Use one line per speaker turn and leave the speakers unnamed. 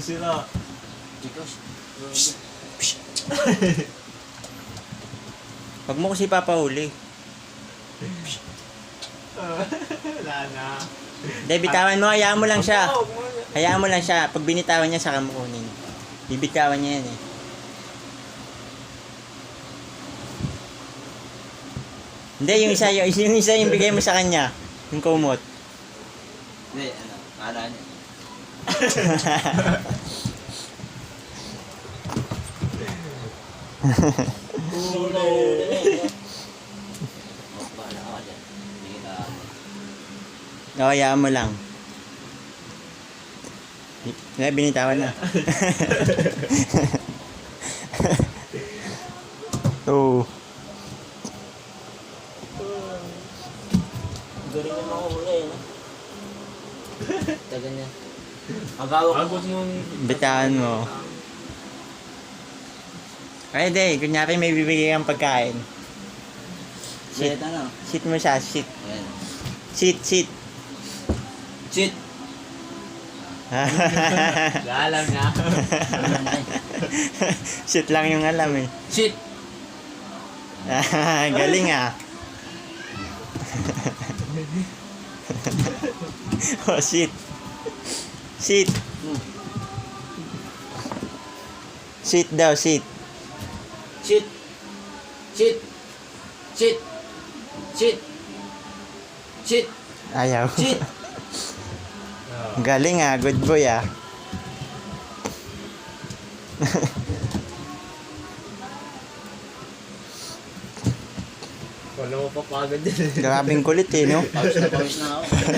Sira.
Huwag mo kasi papahuli.
Wala na.
Hindi, bitawan mo. Hayaan mo lang siya. Hayaan mo lang siya. Pag binitawan niya, saka mo kunin. Bibitawan niya yan eh. Hindi, yung isa yung bigay mo sa kanya. Yung kumot.
Hindi, para niya.
Oo, hayaan mo lang. Nga, binitawan na. Oo.
Galing na makahuli, no? Taga niya. Ang gawak
Agos mo.
Bitawan mo. Ay, di. Kunyari may bibigay kang pagkain.
Shit, ano?
Sit mo siya. Sit.
Ayan.
Sit.
Shit!
Alam na.
Sit lang yung alam eh.
Shit!
Galing ah. Oh, sit. Sit. Sit daw, sit.
Shit! Shit! Shit! Shit! Shit!
Ayaw.
Shit!
Galing ah, good boy ah.
Wala mo papagod din.
Grabing kulit eh, no?
Pawis na ako.